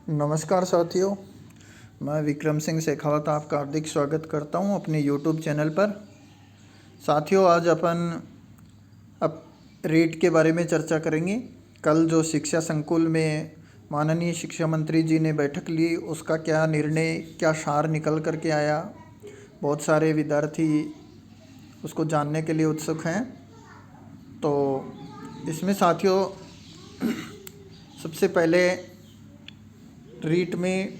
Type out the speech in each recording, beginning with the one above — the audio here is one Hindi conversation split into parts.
नमस्कार साथियों, मैं विक्रम सिंह शेखावत आपका हार्दिक स्वागत करता हूं अपने यूट्यूब चैनल पर। साथियों, आज अपन अब रीट के बारे में चर्चा करेंगे। कल जो शिक्षा संकुल में माननीय शिक्षा मंत्री जी ने बैठक ली, उसका क्या निर्णय, क्या सार निकल कर के आया, बहुत सारे विद्यार्थी उसको जानने के लिए उत्सुक हैं। तो इसमें साथियों, सबसे पहले रीट में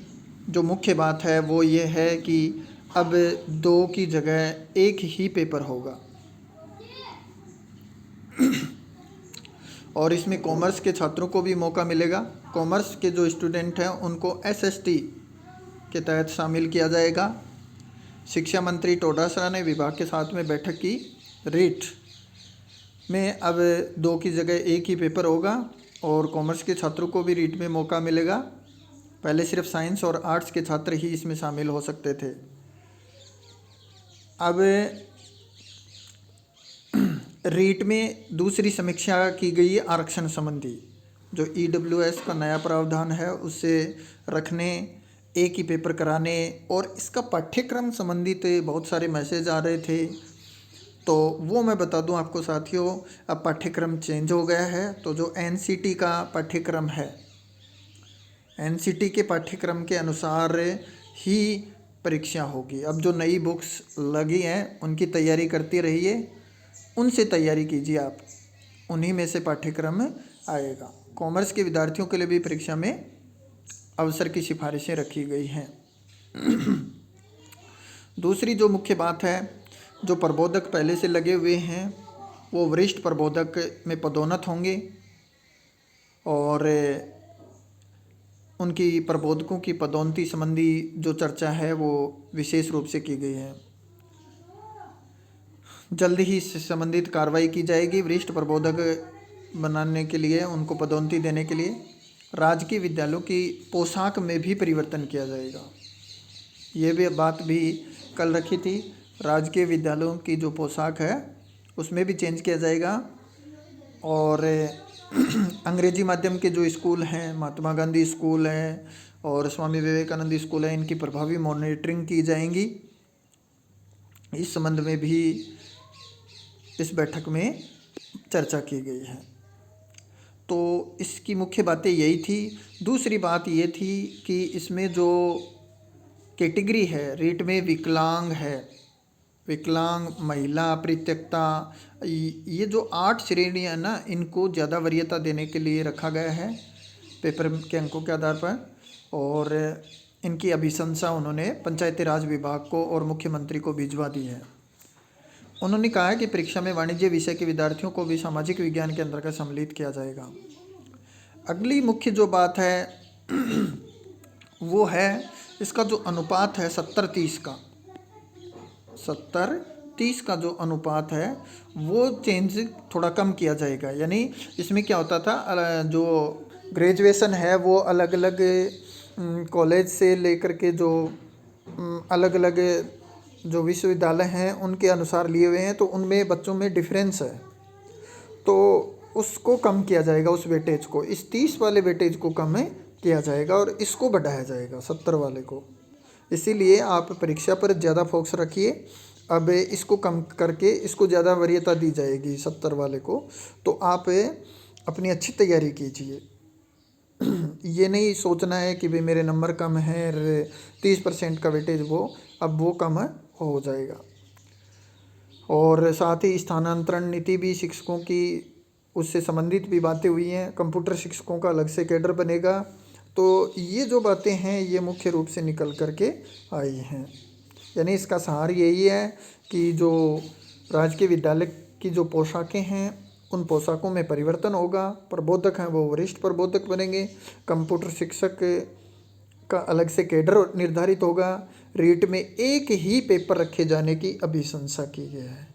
जो मुख्य बात है वो ये है कि अब 2 की जगह 1 ही पेपर होगा। और इसमें कॉमर्स के छात्रों को भी मौका मिलेगा। कॉमर्स के जो स्टूडेंट हैं उनको एसएसटी के तहत शामिल किया जाएगा। शिक्षा मंत्री डोटासरा ने विभाग के साथ में बैठक की। रीट में अब 2 की जगह 1 ही पेपर होगा और कॉमर्स के छात्रों को भी रीट में मौका मिलेगा। पहले सिर्फ साइंस और आर्ट्स के छात्र ही इसमें शामिल हो सकते थे। अब रीट में दूसरी समीक्षा की गई है आरक्षण संबंधी। जो ईडब्ल्यूएस का नया प्रावधान है उससे रखने, एक ही पेपर कराने और इसका पाठ्यक्रम संबंधित बहुत सारे मैसेज आ रहे थे। तो वो मैं बता दूं आपको साथियों, अब पाठ्यक्रम चेंज हो गया है। तो जो एनसीटी का पाठ्यक्रम है, एनसीटी के पाठ्यक्रम के अनुसार ही परीक्षा होगी। अब जो नई बुक्स लगी हैं उनकी तैयारी करते रहिए, उनसे तैयारी कीजिए आप, उन्हीं में से पाठ्यक्रम आएगा। कॉमर्स के विद्यार्थियों के लिए भी परीक्षा में अवसर की सिफारिशें रखी गई हैं। दूसरी जो मुख्य बात है, जो प्रबोधक पहले से लगे हुए हैं वो वरिष्ठ प्रबोधक में पदोन्नत होंगे और उनकी प्रबोधकों की पदोन्नति संबंधी जो चर्चा है वो विशेष रूप से की गई है। जल्द ही इससे संबंधित कार्रवाई की जाएगी। वरिष्ठ प्रबोधक बनाने के लिए, उनको पदोन्नति देने के लिए राजकीय विद्यालयों की पोशाक में भी परिवर्तन किया जाएगा। ये भी बात भी कल रखी थी। राजकीय विद्यालयों की जो पोशाक है उसमें भी चेंज किया जाएगा। और अंग्रेजी माध्यम के जो स्कूल हैं, महात्मा गांधी स्कूल है और स्वामी विवेकानंद स्कूल है, इनकी प्रभावी मॉनिटरिंग की जाएंगी। इस संबंध में भी इस बैठक में चर्चा की गई है। तो इसकी मुख्य बातें यही थी। दूसरी बात ये थी कि इसमें जो कैटेगरी है रीट में, विकलांग है, विकलांग, महिला, परित्यक्ता, ये जो 8 श्रेणियाँ ना, इनको ज़्यादा वरीयता देने के लिए रखा गया है पेपर के अंकों के आधार पर। और इनकी अभिशंसा उन्होंने पंचायती राज विभाग को और मुख्यमंत्री को भिजवा दी है। उन्होंने कहा है कि परीक्षा में वाणिज्य विषय के विद्यार्थियों को भी सामाजिक विज्ञान के अंतर्गत सम्मिलित किया जाएगा। अगली मुख्य जो बात है वो है इसका जो अनुपात है 70-30 का, 70-30 का जो अनुपात है वो चेंज थोड़ा कम किया जाएगा। यानी इसमें क्या होता था, जो ग्रेजुएशन है वो अलग अलग कॉलेज से लेकर के जो अलग अलग जो विश्वविद्यालय हैं उनके अनुसार लिए हुए हैं, तो उनमें बच्चों में डिफरेंस है। तो उसको कम किया जाएगा, उस वेटेज को, इस 30 वाले वेटेज को कम किया जाएगा और इसको बढ़ाया जाएगा 70 वाले को। इसीलिए आप परीक्षा पर ज़्यादा फोकस रखिए। अब इसको कम करके इसको ज़्यादा वरीयता दी जाएगी 70 वाले को। तो आप अपनी अच्छी तैयारी कीजिए। ये नहीं सोचना है कि भाई मेरे नंबर कम है, 30% का वेटेज अब वो कम हो जाएगा। और साथ ही स्थानांतरण नीति भी शिक्षकों की, उससे संबंधित भी बातें हुई हैं। कंप्यूटर शिक्षकों का अलग से कैडर बनेगा। तो ये जो बातें हैं ये मुख्य रूप से निकल कर के आई हैं। यानी इसका सार यही है कि जो राजकीय विद्यालय की जो पोशाकें हैं उन पोशाकों में परिवर्तन होगा। प्रबोधक हैं वो वरिष्ठ प्रबोधक बनेंगे। कंप्यूटर शिक्षक का अलग से कैडर निर्धारित होगा। रीट में 1 ही पेपर रखे जाने की अभिशंसा की गई है।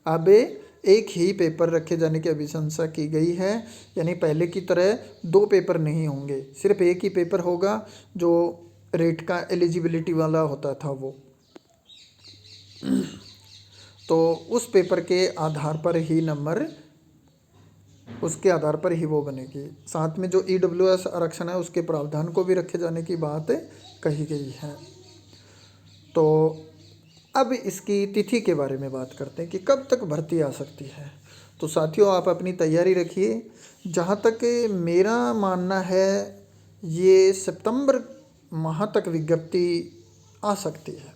अब 1 ही पेपर रखे जाने की अभिशंसा की गई है। यानी पहले की तरह 2 पेपर नहीं होंगे, सिर्फ 1 ही पेपर होगा जो रीट का एलिजिबिलिटी वाला होता था वो। तो उस पेपर के आधार पर ही नंबर उसके आधार पर ही वो बनेगी। साथ में जो ईडब्ल्यूएस आरक्षण है उसके प्रावधान को भी रखे जाने की बात कही गई है। तो अब इसकी तिथि के बारे में बात करते हैं कि कब तक भर्ती आ सकती है। तो साथियों, आप अपनी तैयारी रखिए। जहाँ तक मेरा मानना है, ये सितंबर माह तक विज्ञप्ति आ सकती है।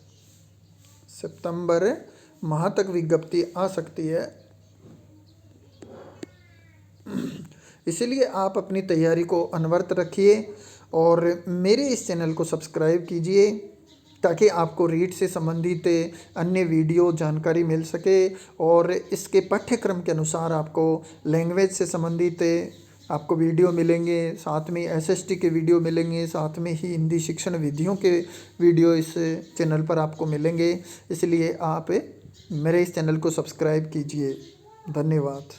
सितंबर माह तक विज्ञप्ति आ सकती है। इसीलिए आप अपनी तैयारी को अनवरत रखिए और मेरे इस चैनल को सब्सक्राइब कीजिए ताकि आपको रीट से संबंधित अन्य वीडियो जानकारी मिल सके और इसके पाठ्यक्रम के अनुसार आपको लैंग्वेज से संबंधित आपको वीडियो मिलेंगे, साथ में एसएसटी के वीडियो मिलेंगे, साथ में ही हिंदी शिक्षण विधियों के वीडियो इस चैनल पर आपको मिलेंगे। इसलिए आप मेरे इस चैनल को सब्सक्राइब कीजिए। धन्यवाद।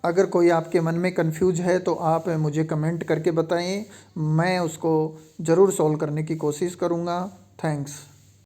अगर कोई आपके मन में कंफ्यूज है तो आप मुझे कमेंट करके बताएं, मैं उसको ज़रूर सॉल्व करने की कोशिश करूँगा। थैंक्स।